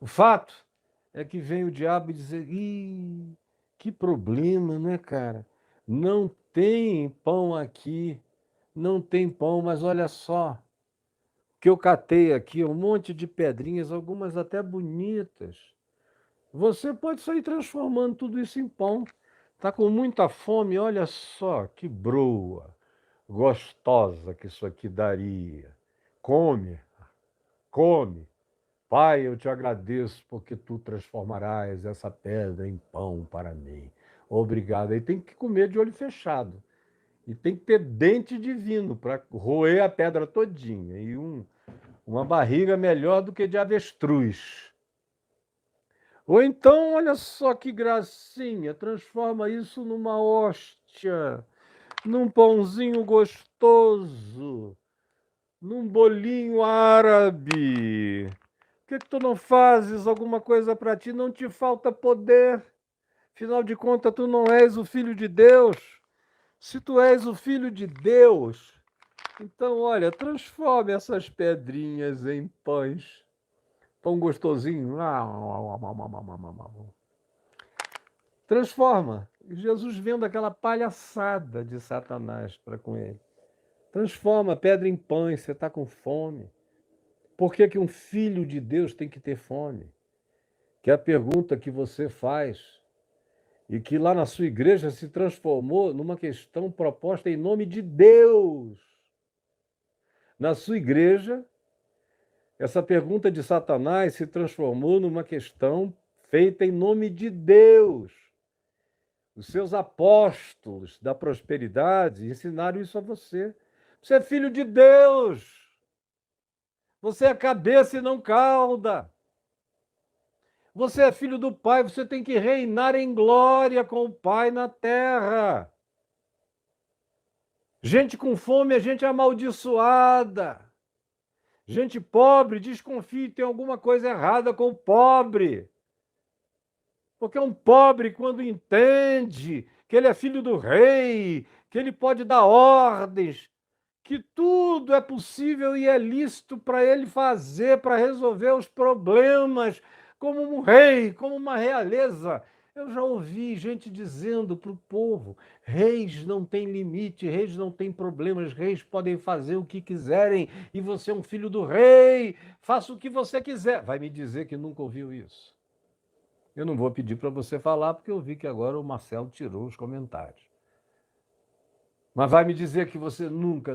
O fato é que vem o diabo e dizer: ih, que problema, né, cara? Não tem pão aqui, não tem pão, mas olha só, que eu catei aqui um monte de pedrinhas, algumas até bonitas. Você pode sair transformando tudo isso em pão. Tá com muita fome, olha só que broa gostosa que isso aqui daria. Come, come. Pai, eu te agradeço porque tu transformarás essa pedra em pão para mim. Obrigado. Aí tem que comer de olho fechado. E tem que ter dente divino para roer a pedra todinha. E uma barriga melhor do que de avestruz. Ou então, olha só que gracinha, transforma isso numa hóstia, num pãozinho gostoso, num bolinho árabe. Por que tu não fazes alguma coisa para ti? Não te falta poder. Afinal de contas, tu não és o filho de Deus. Se tu és o filho de Deus, então, olha, transforme essas pedrinhas em pães. Pão gostosinho. Transforma. Jesus vendo aquela palhaçada de Satanás para com ele. Transforma a pedra em pães, você está com fome. Por que um filho de Deus tem que ter fome? Que é a pergunta que você faz e que lá na sua igreja se transformou numa questão proposta em nome de Deus. Na sua igreja, essa pergunta de Satanás se transformou numa questão feita em nome de Deus. Os seus apóstolos da prosperidade ensinaram isso a você. Você é filho de Deus. Você é cabeça e não cauda. Você é filho do Pai, você tem que reinar em glória com o Pai na terra. Gente com fome é gente amaldiçoada. Gente pobre desconfia que tem alguma coisa errada com o pobre. Porque um pobre, quando entende que ele é filho do rei, que ele pode dar ordens, que tudo é possível e é lícito para ele fazer, para resolver os problemas, como um rei, como uma realeza. Eu já ouvi gente dizendo para o povo: reis não têm limite, reis não têm problemas, reis podem fazer o que quiserem, e você é um filho do rei, faça o que você quiser. Vai me dizer que nunca ouviu isso. Eu não vou pedir para você falar, porque eu vi que agora o Marcelo tirou os comentários. Mas vai me dizer que você nunca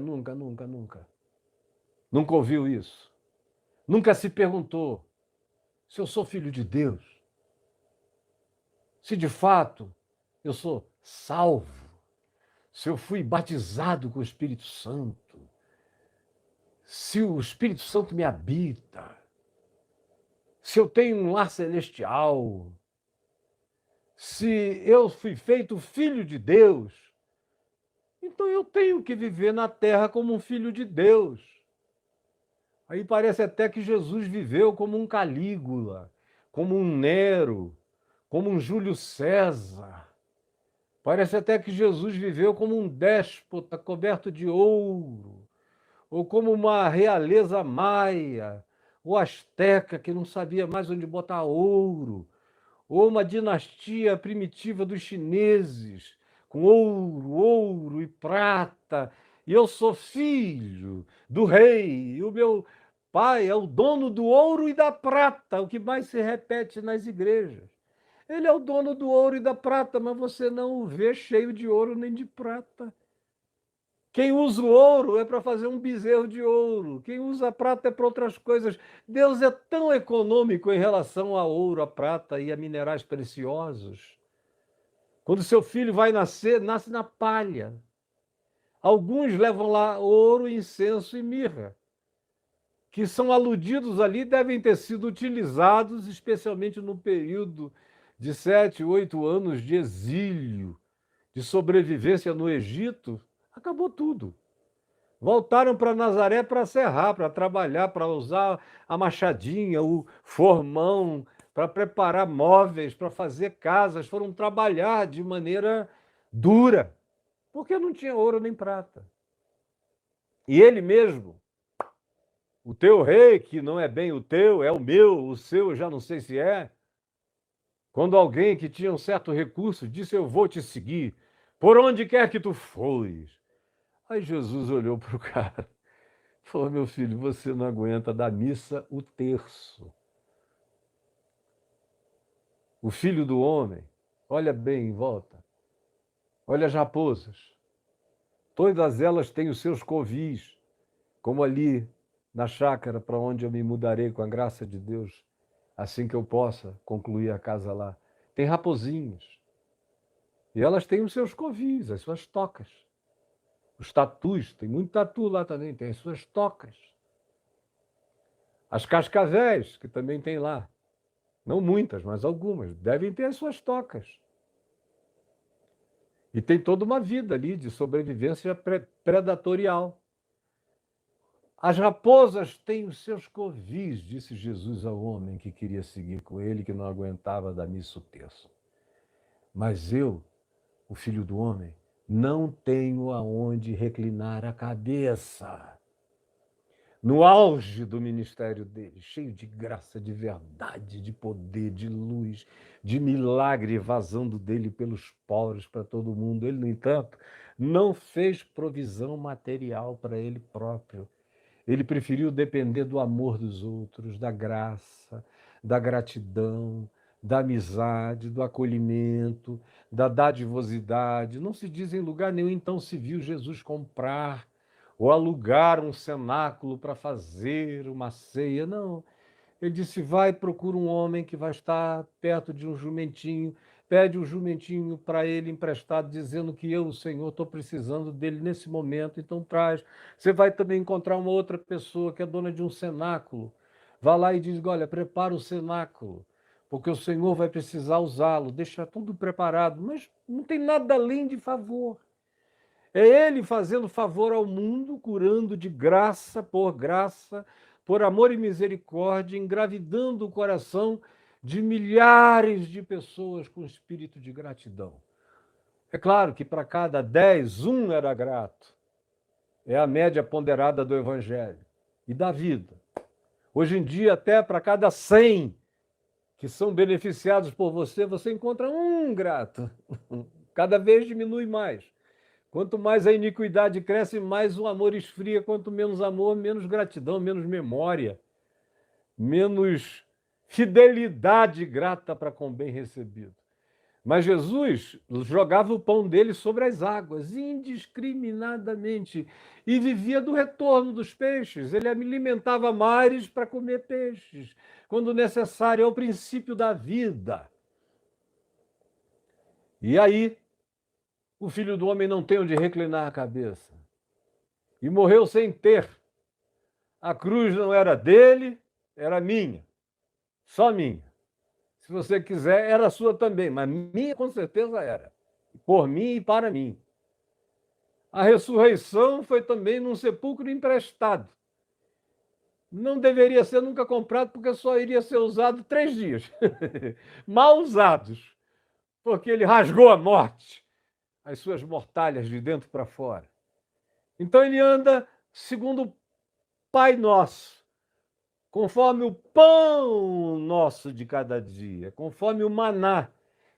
ouviu isso. Nunca se perguntou se eu sou filho de Deus. Se de fato eu sou salvo. Se eu fui batizado com o Espírito Santo. Se o Espírito Santo me habita. Se eu tenho um lar celestial. Se eu fui feito filho de Deus. Então eu tenho que viver na terra como um filho de Deus. Aí parece até que Jesus viveu como um Calígula, como um Nero, como um Júlio César. Parece até que Jesus viveu como um déspota coberto de ouro, ou como uma realeza maia, ou asteca que não sabia mais onde botar ouro, ou uma dinastia primitiva dos chineses, com ouro e prata, e eu sou filho do rei, e o meu pai é o dono do ouro e da prata, o que mais se repete nas igrejas. Ele é o dono do ouro e da prata, mas você não o vê cheio de ouro nem de prata. Quem usa o ouro é para fazer um bezerro de ouro. Quem usa a prata é para outras coisas. Deus é tão econômico em relação a ouro, a prata e a minerais preciosos. Quando seu filho vai nascer, nasce na palha. Alguns levam lá ouro, incenso e mirra, que são aludidos ali, devem ter sido utilizados, especialmente no período de 7, 8 anos de exílio, de sobrevivência no Egito. Acabou tudo. Voltaram para Nazaré para serrar, para trabalhar, para usar a machadinha, o formão, para preparar móveis, para fazer casas. Foram trabalhar de maneira dura, porque não tinha ouro nem prata. E ele mesmo O teu rei, que não é bem o teu, é o meu, o seu eu já não sei se é. Quando alguém que tinha um certo recurso disse: Eu vou te seguir, por onde quer que tu fores. Aí Jesus olhou para o cara e falou: Meu filho, você não aguenta da missa o terço. O filho do homem, olha bem em volta, olha as raposas. Todas elas têm os seus covis, como ali na chácara para onde eu me mudarei com a graça de Deus, assim que eu possa concluir a casa lá. Tem raposinhas. E elas têm os seus covis, as suas tocas. Os tatus, tem muito tatu lá também, tem as suas tocas. As cascavéis, que também tem lá. Não muitas, mas algumas. Devem ter as suas tocas. E tem toda uma vida ali de sobrevivência predatorial. As raposas têm os seus covis, disse Jesus ao homem que queria seguir com ele, que não aguentava dar missa o terço. Mas eu, o filho do homem, não tenho aonde reclinar a cabeça. No auge do ministério dele, cheio de graça, de verdade, de poder, de luz, de milagre vazando dele pelos poros para todo mundo. Ele, no entanto, não fez provisão material para ele próprio. Ele preferiu depender do amor dos outros, da graça, da gratidão, da amizade, do acolhimento, da dadivosidade. Não se diz em lugar nenhum, então se viu Jesus comprar ou alugar um cenáculo para fazer uma ceia. Não. Ele disse: vai, procura um homem que vai estar perto de um jumentinho, pede um jumentinho para ele emprestado, dizendo que eu, o Senhor, estou precisando dele nesse momento, então traz. Você vai também encontrar uma outra pessoa que é dona de um cenáculo. Vá lá e diz: olha, prepara o cenáculo, porque o Senhor vai precisar usá-lo, deixa tudo preparado, mas não tem nada além de favor. É ele fazendo favor ao mundo, curando de graça, por amor e misericórdia, engravidando o coração de milhares de pessoas com espírito de gratidão. É claro que para cada 10, um era grato. É a média ponderada do Evangelho e da vida. Hoje em dia, até para cada 100 que são beneficiados por você, você encontra um grato. Cada vez diminui mais. Quanto mais a iniquidade cresce, mais o amor esfria. Quanto menos amor, menos gratidão, menos memória, menos fidelidade grata para com o bem recebido. Mas Jesus jogava o pão dele sobre as águas, indiscriminadamente, e vivia do retorno dos peixes. Ele alimentava mares para comer peixes, quando necessário. É o princípio da vida. E aí, o filho do homem não tem onde reclinar a cabeça. E morreu sem ter. A cruz não era dele, era minha. Só minha. Se você quiser, era sua também, mas minha com certeza era. Por mim e para mim. A ressurreição foi também num sepulcro emprestado. Não deveria ser nunca comprado, porque só iria ser usado 3 dias. Mal usados. Porque ele rasgou a morte, as suas mortalhas de dentro para fora. Então ele anda segundo o Pai Nosso, conforme o pão nosso de cada dia, conforme o maná,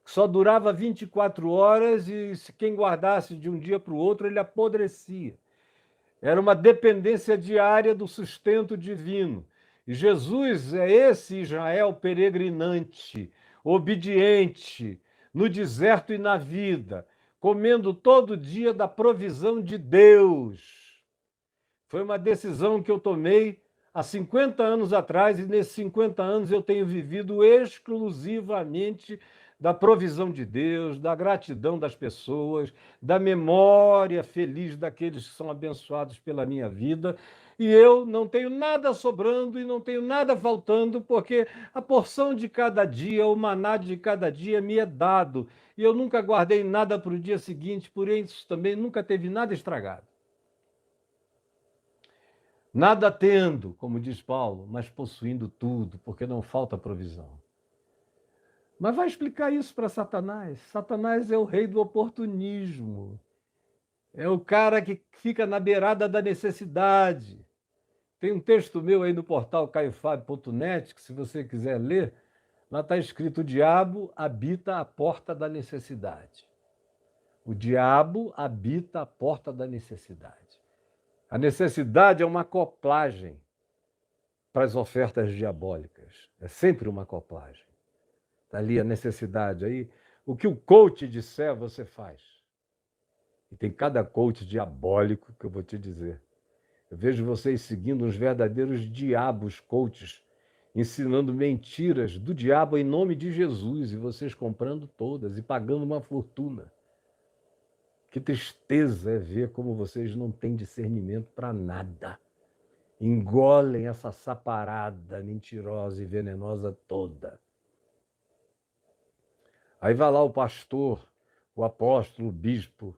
que só durava 24 horas e se quem guardasse de um dia para o outro, ele apodrecia. Era uma dependência diária do sustento divino. E Jesus é esse Israel peregrinante, obediente, no deserto e na vida, comendo todo dia da provisão de Deus. Foi uma decisão que eu tomei há 50 anos atrás, e nesses 50 anos eu tenho vivido exclusivamente da provisão de Deus, da gratidão das pessoas, da memória feliz daqueles que são abençoados pela minha vida. E eu não tenho nada sobrando e não tenho nada faltando, porque a porção de cada dia, o maná de cada dia me é dado. E eu nunca guardei nada para o dia seguinte, por isso também nunca teve nada estragado. Nada tendo, como diz Paulo, mas possuindo tudo, porque não falta provisão. Mas vai explicar isso para Satanás. Satanás é o rei do oportunismo. É o cara que fica na beirada da necessidade. Tem um texto meu aí no portal caiofábio.net, que se você quiser ler, lá está escrito: o diabo habita a porta da necessidade. O diabo habita a porta da necessidade. A necessidade é uma acoplagem para as ofertas diabólicas. É sempre uma acoplagem. Está ali a necessidade. Aí, o que o coach disser, você faz. E tem cada coach diabólico que eu vou te dizer. Eu vejo vocês seguindo uns verdadeiros diabos coaches, ensinando mentiras do diabo em nome de Jesus, e vocês comprando todas e pagando uma fortuna. Que tristeza é ver como vocês não têm discernimento para nada. Engolem essa saparada mentirosa e venenosa toda. Aí vai lá o pastor, o apóstolo, o bispo,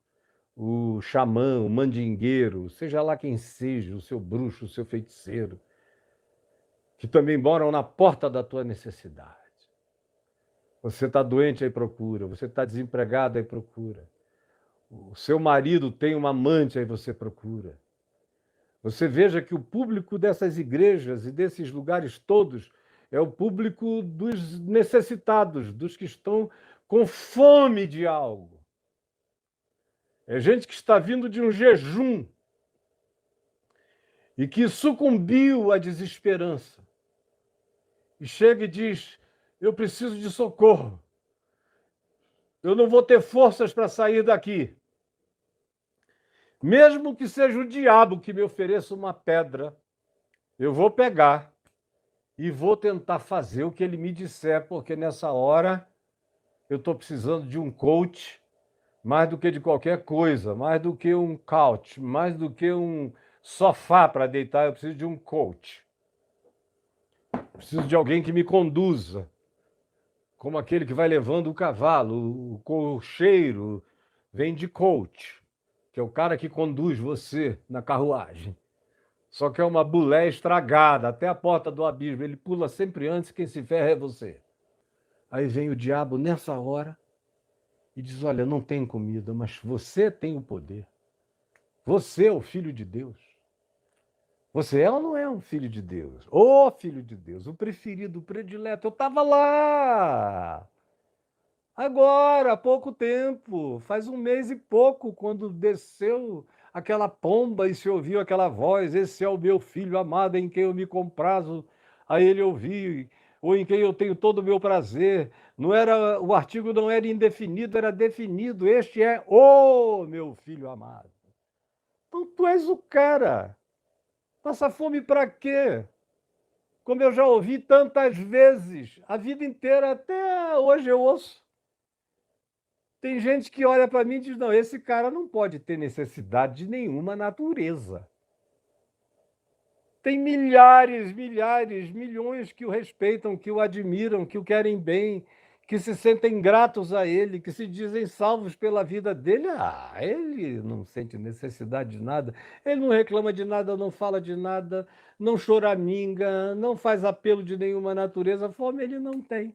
o xamã, o mandingueiro, seja lá quem seja, o seu bruxo, o seu feiticeiro, que também moram na porta da tua necessidade. Você está doente, aí procura. Você está desempregado, aí procura. O seu marido tem uma amante, aí você procura. Você veja que o público dessas igrejas e desses lugares todos é o público dos necessitados, dos que estão com fome de algo. É gente que está vindo de um jejum e que sucumbiu à desesperança. E chega e diz: eu preciso de socorro. Eu não vou ter forças para sair daqui. Mesmo que seja o diabo que me ofereça uma pedra, eu vou pegar e vou tentar fazer o que ele me disser, porque nessa hora eu estou precisando de um coach mais do que de qualquer coisa, mais do que um couch, mais do que um sofá para deitar, eu preciso de um coach. Preciso de alguém que me conduza, como aquele que vai levando o cavalo, o cocheiro vem de coach, que é o cara que conduz você na carruagem. Só que é uma bulé estragada, até a porta do abismo. Ele pula sempre antes, quem se ferra é você. Aí vem o diabo nessa hora e diz: olha, não tem comida, mas você tem o poder. Você é o filho de Deus. Você é ou não é um filho de Deus? Ô filho de Deus, o preferido, o predileto. Eu estava lá. Agora, há pouco tempo, faz um mês e pouco, quando desceu aquela pomba e se ouviu aquela voz: esse é o meu filho amado em quem eu me comprazo. Aí ele ouviu, ou em quem eu tenho todo o meu prazer. Não era, o artigo não era indefinido, era definido: este é o meu filho amado. Então tu és o cara. Passa fome para quê? Como eu já ouvi tantas vezes, a vida inteira, até hoje eu ouço. Tem gente que olha para mim e diz: não, esse cara não pode ter necessidade de nenhuma natureza. Tem milhares, milhões que o respeitam, que o admiram, que o querem bem, que se sentem gratos a ele, que se dizem salvos pela vida dele. Ah, ele não sente necessidade de nada, ele não reclama de nada, não fala de nada, não choraminga, não faz apelo de nenhuma natureza. Fome ele não tem.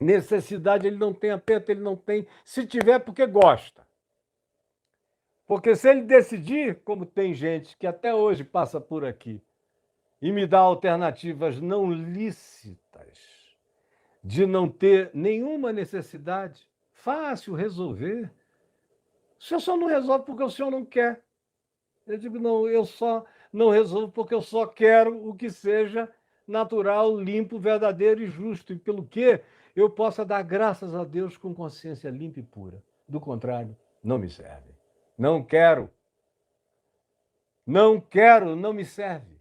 Necessidade ele não tem, aperto ele não tem. Se tiver, porque gosta. Porque se ele decidir, como tem gente que até hoje passa por aqui, e me dá alternativas não lícitas de não ter nenhuma necessidade, fácil resolver. O senhor só não resolve porque o senhor não quer. Eu digo: não, eu só não resolvo porque eu só quero o que seja natural, limpo, verdadeiro e justo, e pelo que eu possa dar graças a Deus com consciência limpa e pura. Do contrário, não me serve. Não quero. Não quero, não me serve.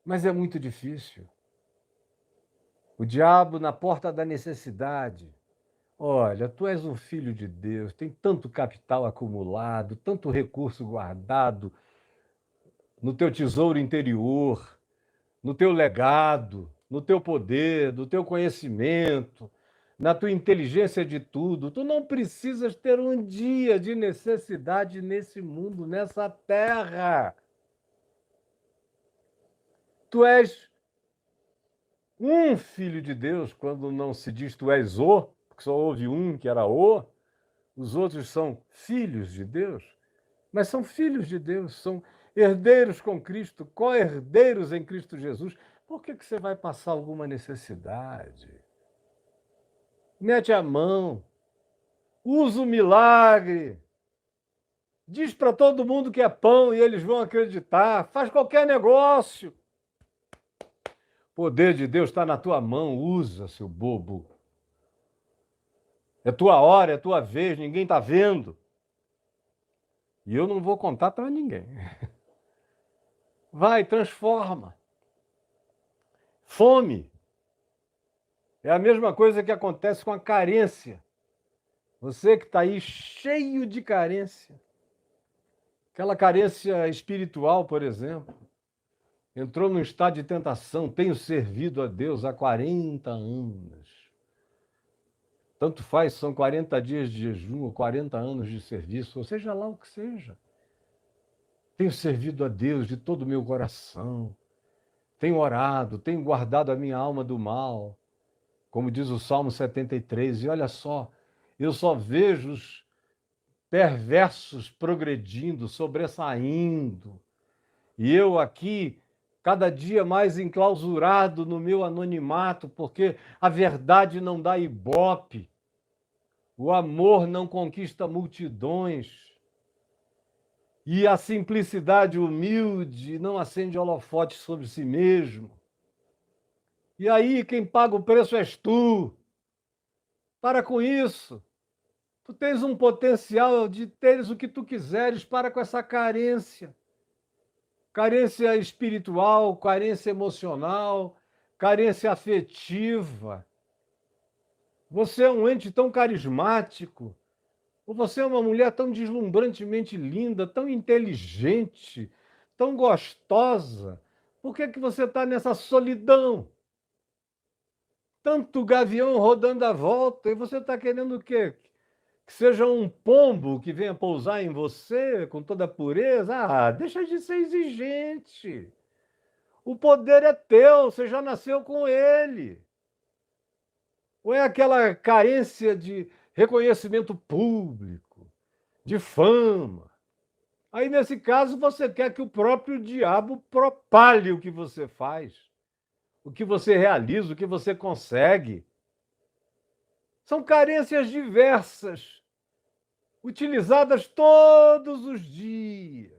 Mas é muito difícil. O diabo na porta da necessidade. Olha, tu és um filho de Deus, tem tanto capital acumulado, tanto recurso guardado no teu tesouro interior, no teu legado, no teu poder, no teu conhecimento, na tua inteligência de tudo. Tu não precisas ter um dia de necessidade nesse mundo, nessa terra. Tu és um filho de Deus, quando não se diz tu és o, porque só houve um que era o, os outros são filhos de Deus, mas são filhos de Deus, são herdeiros com Cristo, co-herdeiros em Cristo Jesus. Por que você vai passar alguma necessidade? Mete a mão, usa o milagre, diz para todo mundo que é pão e eles vão acreditar, faz qualquer negócio. O poder de Deus está na tua mão, usa, seu bobo. É tua hora, é tua vez, ninguém está vendo. E eu não vou contar para ninguém. Vai, transforma. Fome. É a mesma coisa que acontece com a carência. Você que está aí cheio de carência. Aquela carência espiritual, por exemplo. Entrou num estado de tentação. Tenho servido a Deus há 40 anos. Tanto faz, são 40 dias de jejum ou 40 anos de serviço, ou seja lá o que seja. Tenho servido a Deus de todo o meu coração. Tenho orado, tenho guardado a minha alma do mal. Como diz o Salmo 73, e olha só, eu só vejo os perversos progredindo, sobressaindo, e eu aqui, cada dia mais enclausurado no meu anonimato, porque a verdade não dá ibope, o amor não conquista multidões, e a simplicidade humilde não acende holofote sobre si mesmo. E aí quem paga o preço és tu. Para com isso. Tu tens um potencial de teres o que tu quiseres, para com essa carência. Carência espiritual, carência emocional, carência afetiva. Você é um ente tão carismático, ou você é uma mulher tão deslumbrantemente linda, tão inteligente, tão gostosa. Por que você está nessa solidão? Tanto gavião rodando à volta, e você está querendo o quê? Que seja um pombo que venha pousar em você com toda a pureza? Ah, deixa de ser exigente. O poder é teu, você já nasceu com ele. Ou é aquela carência de reconhecimento público, de fama? Aí, nesse caso, você quer que o próprio diabo propale o que você faz, o que você realiza, o que você consegue. São carências diversas, utilizadas todos os dias,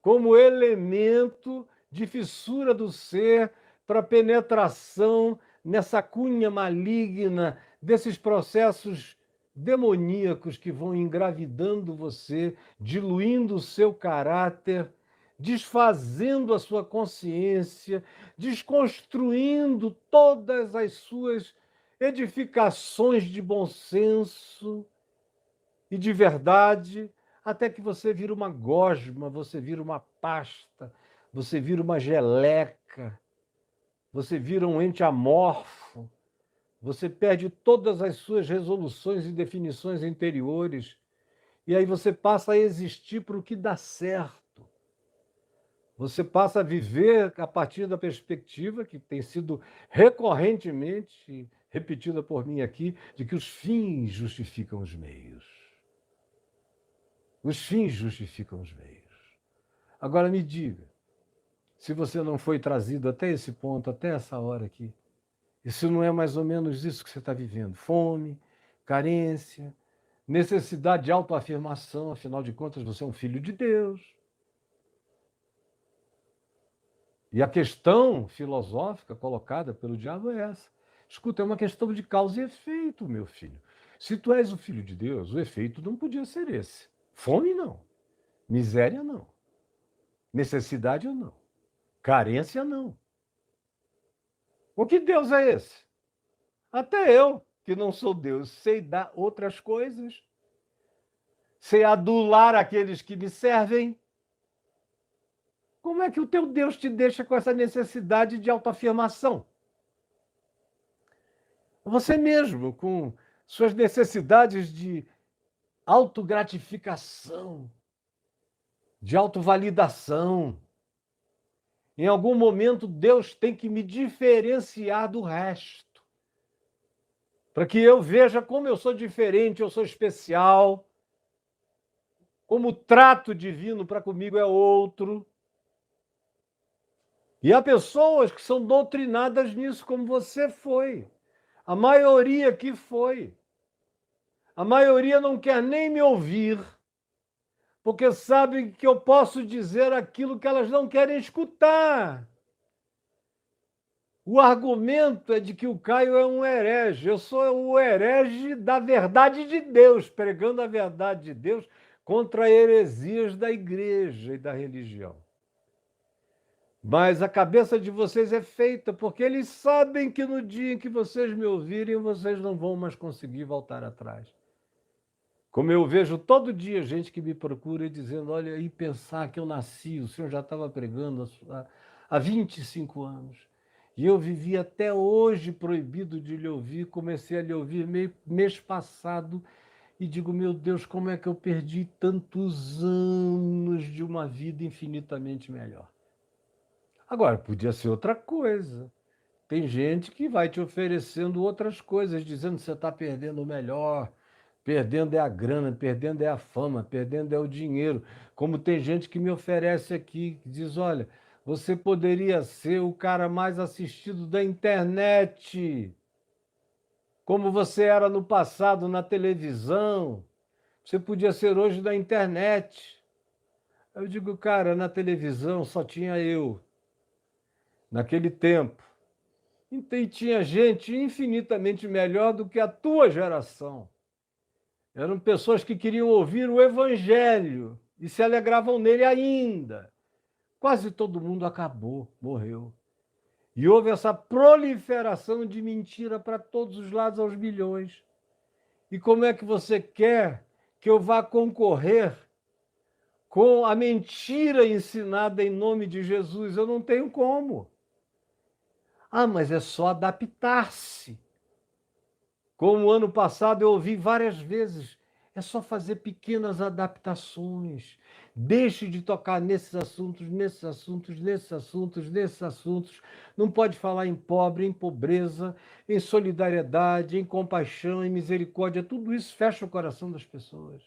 como elemento de fissura do ser para penetração nessa cunha maligna desses processos demoníacos que vão engravidando você, diluindo o seu caráter, desfazendo a sua consciência, desconstruindo todas as suas edificações de bom senso e de verdade, até que você vira uma gosma, você vira uma pasta, você vira uma geleca, você vira um ente amorfo, você perde todas as suas resoluções e definições interiores, e aí você passa a existir para o que dá certo. Você passa a viver a partir da perspectiva que tem sido recorrentemente repetida por mim aqui, de que os fins justificam os meios. Os fins justificam os meios. Agora me diga, se você não foi trazido até esse ponto, até essa hora aqui, isso não é mais ou menos isso que você está vivendo? Fome, carência, necessidade de autoafirmação, afinal de contas você é um filho de Deus. E a questão filosófica colocada pelo diabo é essa. Escuta, é uma questão de causa e efeito, meu filho. Se tu és o filho de Deus, o efeito não podia ser esse. Fome não. Miséria não. Necessidade não. Carência não. O que Deus é esse? Até eu, que não sou Deus, sei dar outras coisas. Sei adular aqueles que me servem. Como é que o teu Deus te deixa com essa necessidade de autoafirmação? Você mesmo, com suas necessidades de autogratificação, de autovalidação. Em algum momento, Deus tem que me diferenciar do resto, para que eu veja como eu sou diferente, eu sou especial, como o trato divino para comigo é outro. E há pessoas que são doutrinadas nisso, como você foi. A maioria aqui foi. A maioria não quer nem me ouvir, porque sabem que eu posso dizer aquilo que elas não querem escutar. O argumento é de que o Caio é um herege. Eu sou o herege da verdade de Deus, pregando a verdade de Deus contra heresias da igreja e da religião. Mas a cabeça de vocês é feita porque eles sabem que no dia em que vocês me ouvirem, vocês não vão mais conseguir voltar atrás. Como eu vejo todo dia gente que me procura dizendo, olha, e pensar que eu nasci, o senhor já estava pregando há 25 anos. E eu vivi até hoje proibido de lhe ouvir, comecei a lhe ouvir mês passado e digo, meu Deus, como é que eu perdi tantos anos de uma vida infinitamente melhor? Agora, podia ser outra coisa. Tem gente que vai te oferecendo outras coisas, dizendo que você está perdendo o melhor, perdendo é a grana, perdendo é a fama, perdendo é o dinheiro. Como tem gente que me oferece aqui, que diz, olha, você poderia ser o cara mais assistido da internet, como você era no passado na televisão, você podia ser hoje da internet. Eu digo, cara, na televisão só tinha eu, naquele tempo. E tinha gente infinitamente melhor do que a tua geração. Eram pessoas que queriam ouvir o Evangelho e se alegravam nele ainda. Quase todo mundo acabou, morreu. E houve essa proliferação de mentira para todos os lados, aos milhões. E como é que você quer que eu vá concorrer com a mentira ensinada em nome de Jesus? Eu não tenho como. Ah, mas é só adaptar-se. Como ano passado eu ouvi várias vezes, é só fazer pequenas adaptações. Deixe de tocar nesses assuntos, nesses assuntos, nesses assuntos, nesses assuntos. Não pode falar em pobre, em pobreza, em solidariedade, em compaixão, em misericórdia. Tudo isso fecha o coração das pessoas.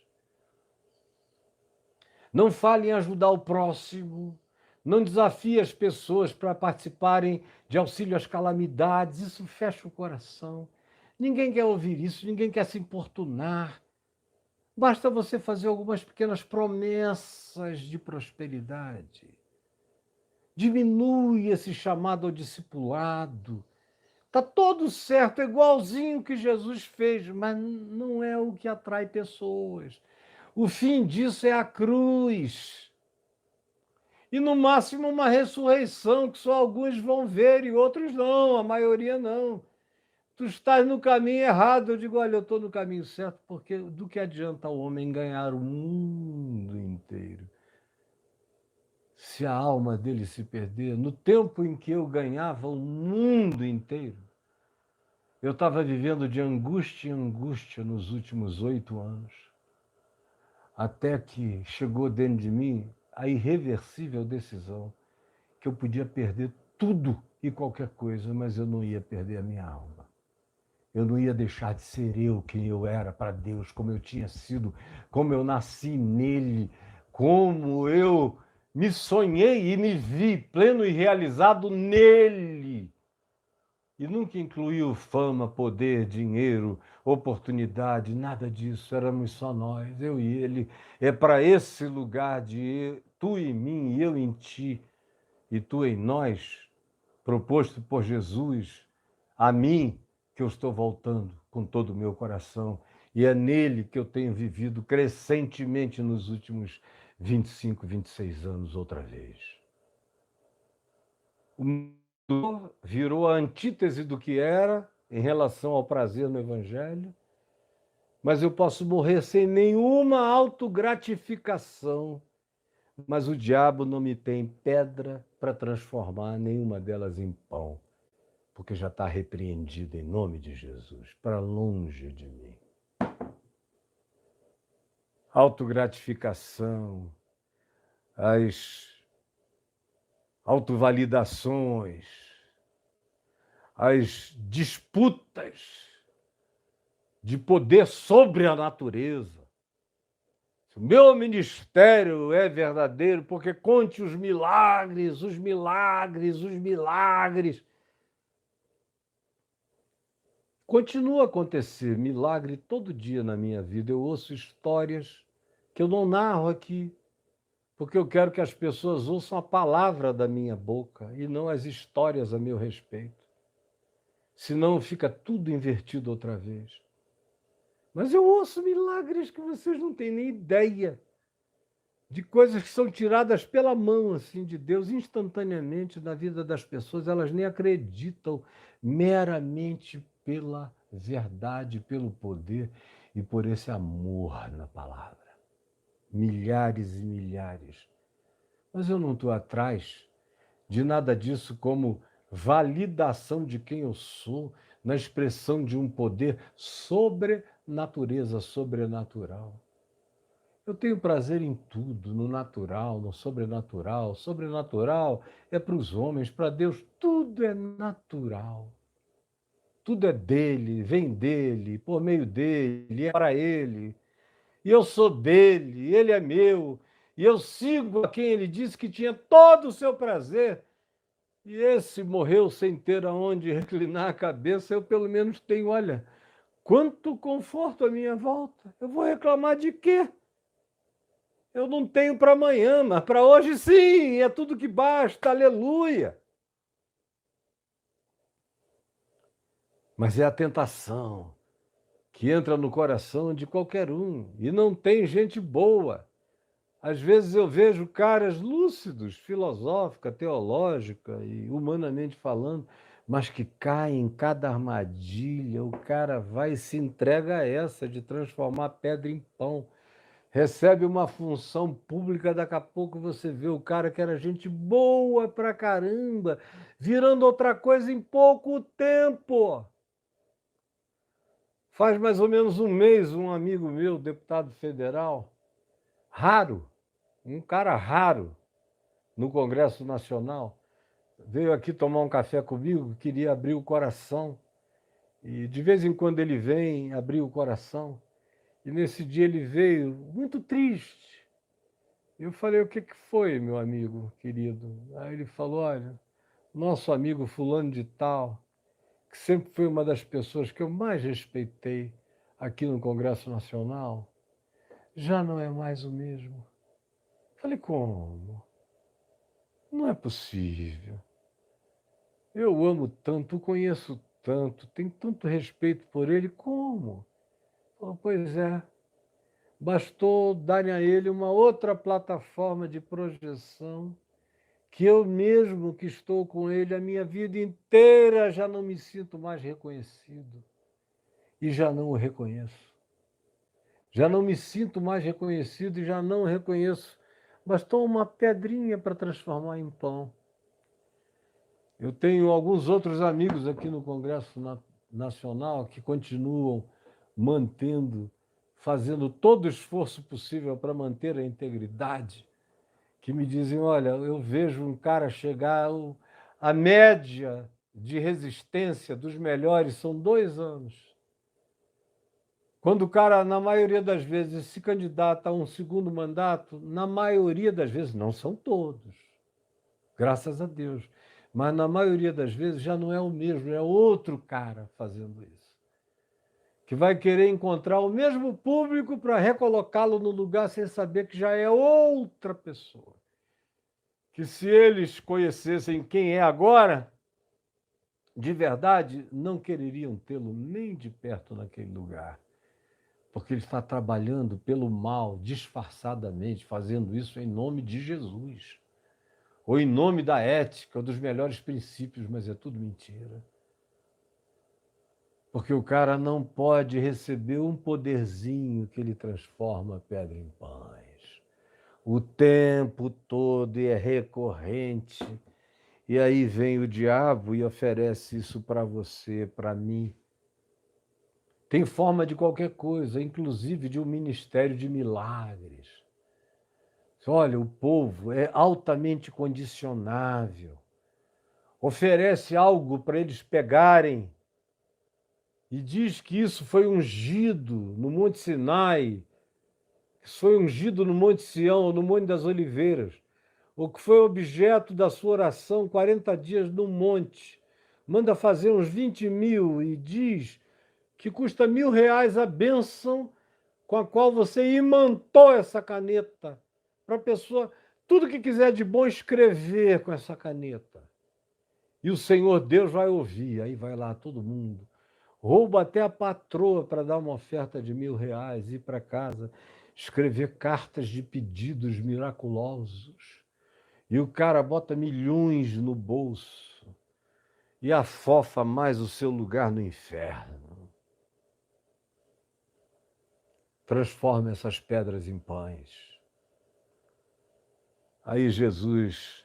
Não fale em ajudar o próximo. Não desafie as pessoas para participarem de auxílio às calamidades. Isso fecha o coração. Ninguém quer ouvir isso, ninguém quer se importunar. Basta você fazer algumas pequenas promessas de prosperidade. Diminui esse chamado ao discipulado. Está todo certo, é igualzinho que Jesus fez, mas não é o que atrai pessoas. O fim disso é a cruz. E, no máximo, uma ressurreição que só alguns vão ver e outros não, a maioria não. Tu estás no caminho errado. Eu digo, olha, eu estou no caminho certo, porque do que adianta o homem ganhar o mundo inteiro se a alma dele se perder? No tempo em que eu ganhava o mundo inteiro, eu estava vivendo de angústia em angústia nos últimos 8 anos, até que chegou dentro de mim a irreversível decisão que eu podia perder tudo e qualquer coisa, mas eu não ia perder a minha alma. Eu não ia deixar de ser eu quem eu era para Deus, como eu tinha sido, como eu nasci nele, como eu me sonhei e me vi pleno e realizado nele. E nunca incluiu fama, poder, dinheiro, oportunidade, nada disso. Éramos só nós, eu e ele. É para esse lugar de tu em mim e eu em ti, e tu em nós, proposto por Jesus, a mim, que eu estou voltando com todo o meu coração. E é nele que eu tenho vivido crescentemente nos últimos 25, 26 anos outra vez. O mundo virou a antítese do que era em relação ao prazer no Evangelho, mas eu posso morrer sem nenhuma autogratificação, mas o diabo não me tem pedra para transformar nenhuma delas em pão, porque já está repreendido em nome de Jesus, para longe de mim. Autogratificação, as autovalidações, as disputas de poder sobre a natureza. O meu ministério é verdadeiro, porque conte os milagres, os milagres, os milagres. Continua a acontecer milagre todo dia na minha vida. Eu ouço histórias que eu não narro aqui, porque eu quero que as pessoas ouçam a palavra da minha boca e não as histórias a meu respeito. Senão fica tudo invertido outra vez. Mas eu ouço milagres que vocês não têm nem ideia, de coisas que são tiradas pela mão assim de Deus instantaneamente na vida das pessoas. Elas nem acreditam, meramente pela verdade, pelo poder e por esse amor na palavra. Milhares e milhares. Mas eu não estou atrás de nada disso como validação de quem eu sou, na expressão de um poder sobre natureza sobrenatural. Eu tenho prazer em tudo, no natural, no sobrenatural. Sobrenatural é para os homens, para Deus tudo é natural. Tudo é dele, vem dele, por meio dele, é para ele. E eu sou dele, ele é meu. E eu sigo a quem ele disse que tinha todo o seu prazer. E esse morreu sem ter aonde reclinar a cabeça. Eu pelo menos tenho, olha, quanto conforto à minha volta. Eu vou reclamar de quê? Eu não tenho para amanhã, mas para hoje sim, é tudo que basta, aleluia. Mas é a tentação que entra no coração de qualquer um, e não tem gente boa. Às vezes eu vejo caras lúcidos, filosófica, teológica e humanamente falando, mas que caem em cada armadilha. O cara vai e se entrega a essa de transformar pedra em pão. Recebe uma função pública, daqui a pouco você vê o cara que era gente boa pra caramba, virando outra coisa em pouco tempo. Faz mais ou menos um mês, um amigo meu, deputado federal, raro, um cara raro no Congresso Nacional, veio aqui tomar um café comigo, queria abrir o coração. E de vez em quando ele vem abrir o coração. E nesse dia ele veio muito triste. Eu falei, o que foi, meu amigo querido? Aí ele falou, olha, nosso amigo fulano de tal, que sempre foi uma das pessoas que eu mais respeitei aqui no Congresso Nacional, já não é mais o mesmo. Falei, como? Não é possível. Eu amo tanto, o conheço tanto, tenho tanto respeito por ele, como? Falou, pois é, bastou darem a ele uma outra plataforma de projeção, que eu mesmo que estou com ele a minha vida inteira já não me sinto mais reconhecido e já não o reconheço. Já não me sinto mais reconhecido e já não o reconheço. Bastou uma pedrinha para transformar em pão. Eu tenho alguns outros amigos aqui no Congresso Nacional que continuam mantendo, fazendo todo o esforço possível para manter a integridade, que me dizem, olha, eu vejo um cara chegar, a média de resistência dos melhores são 2 anos. Quando o cara, na maioria das vezes, se candidata a um segundo mandato, na maioria das vezes, não são todos, graças a Deus, mas na maioria das vezes já não é o mesmo, é outro cara fazendo isso, que vai querer encontrar o mesmo público para recolocá-lo no lugar sem saber que já é outra pessoa. Que se eles conhecessem quem é agora, de verdade, não quereriam tê-lo nem de perto naquele lugar, porque ele está trabalhando pelo mal, disfarçadamente, fazendo isso em nome de Jesus, ou em nome da ética, ou dos melhores princípios, mas é tudo mentira. Porque o cara não pode receber um poderzinho que ele transforma a pedra em pães. O tempo todo é recorrente. E aí vem o diabo e oferece isso para você, para mim. Tem forma de qualquer coisa, inclusive de um ministério de milagres. Olha, o povo é altamente condicionável. Oferece algo para eles pegarem e diz que isso foi ungido no Monte Sinai, que foi ungido no Monte Sião, no Monte das Oliveiras, ou que foi objeto da sua oração 40 dias no monte, manda fazer uns 20.000 e diz que custa R$ 1.000 a bênção com a qual você imantou essa caneta para a pessoa, tudo que quiser de bom, escrever com essa caneta. E o Senhor Deus vai ouvir, aí vai lá todo mundo. Rouba até a patroa para dar uma oferta de R$ 1.000, ir para casa, escrever cartas de pedidos miraculosos. E o cara bota milhões no bolso e afofa mais o seu lugar no inferno. Transforma essas pedras em pães. Aí Jesus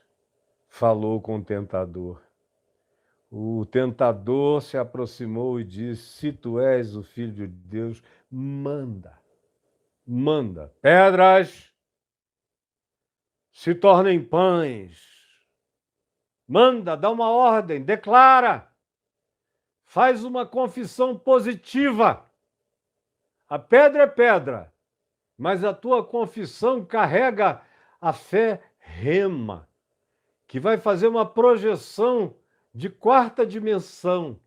falou com o tentador. O tentador se aproximou e disse: se tu és o Filho de Deus, manda. Pedras se tornem pães. Manda, dá uma ordem, declara. Faz uma confissão positiva. A pedra é pedra, mas a tua confissão carrega a fé rema, que vai fazer uma projeção de quarta dimensão.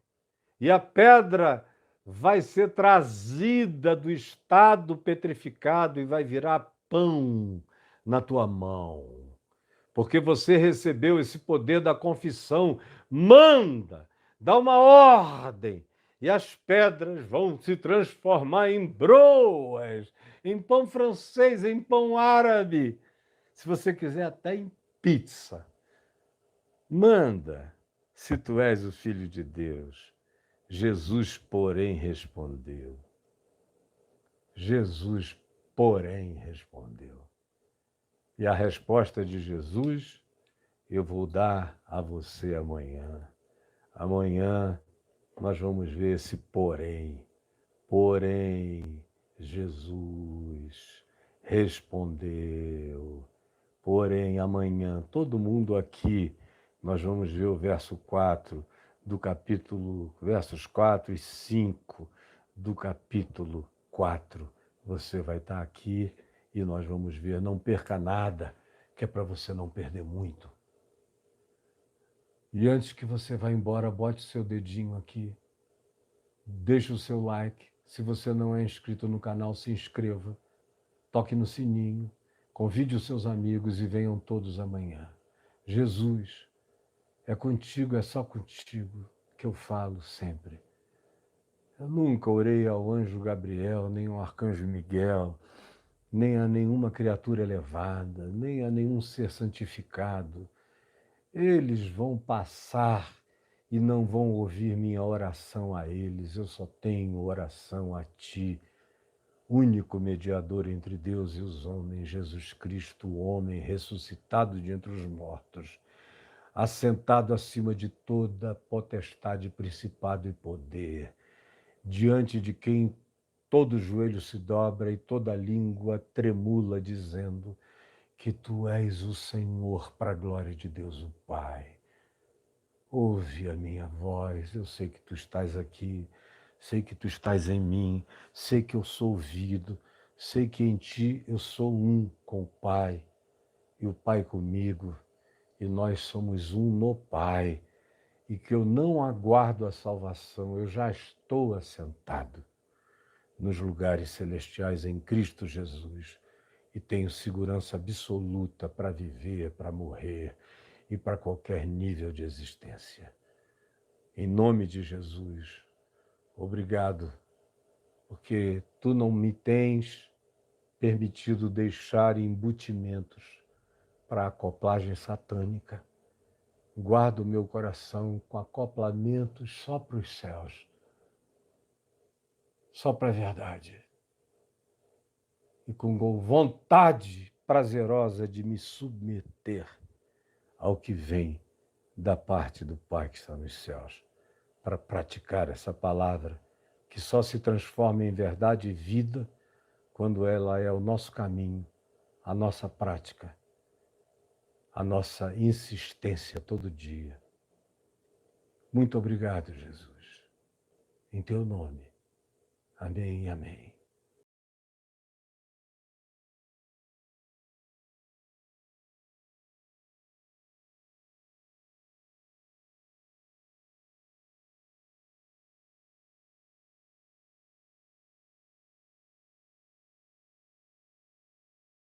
E a pedra vai ser trazida do estado petrificado e vai virar pão na tua mão. Porque você recebeu esse poder da confissão. Manda, dá uma ordem, e as pedras vão se transformar em broas, em pão francês, em pão árabe. Se você quiser, até em pizza. Manda, se tu és o Filho de Deus. Jesus, porém, respondeu. Jesus, porém, respondeu. E a resposta de Jesus eu vou dar a você amanhã. Amanhã nós vamos ver esse porém. Porém, Jesus respondeu. Porém, amanhã, todo mundo aqui, nós vamos ver o verso 4 do capítulo, versos 4 e 5 do capítulo 4. Você vai estar aqui e nós vamos ver. Não perca nada, que é para você não perder muito. E antes que você vá embora, bote seu dedinho aqui. Deixe o seu like. Se você não é inscrito no canal, se inscreva. Toque no sininho. Convide os seus amigos e venham todos amanhã. Jesus, é contigo, é só contigo que eu falo sempre. Eu nunca orei ao anjo Gabriel, nem ao arcanjo Miguel, nem a nenhuma criatura elevada, nem a nenhum ser santificado. Eles vão passar e não vão ouvir minha oração a eles. Eu só tenho oração a ti, único mediador entre Deus e os homens, Jesus Cristo, o homem ressuscitado de entre os mortos, assentado acima de toda potestade, principado e poder, diante de quem todo joelho se dobra e toda língua tremula, dizendo que tu és o Senhor, para a glória de Deus o Pai. Ouve a minha voz, eu sei que tu estás aqui, sei que tu estás em mim, sei que eu sou ouvido, sei que em ti eu sou um com o Pai, e o Pai comigo, e nós somos um no Pai, e que eu não aguardo a salvação, eu já estou assentado nos lugares celestiais em Cristo Jesus, e tenho segurança absoluta para viver, para morrer e para qualquer nível de existência. Em nome de Jesus, obrigado, porque tu não me tens permitido deixar embutimentos para acoplagem satânica. Guarda o meu coração com acoplamentos só para os céus, só para a verdade. E com vontade prazerosa de me submeter ao que vem da parte do Pai que está nos céus, para praticar essa palavra que só se transforma em verdade e vida quando ela é o nosso caminho, a nossa prática, a nossa insistência todo dia. Muito obrigado, Jesus. Em teu nome. Amém e amém.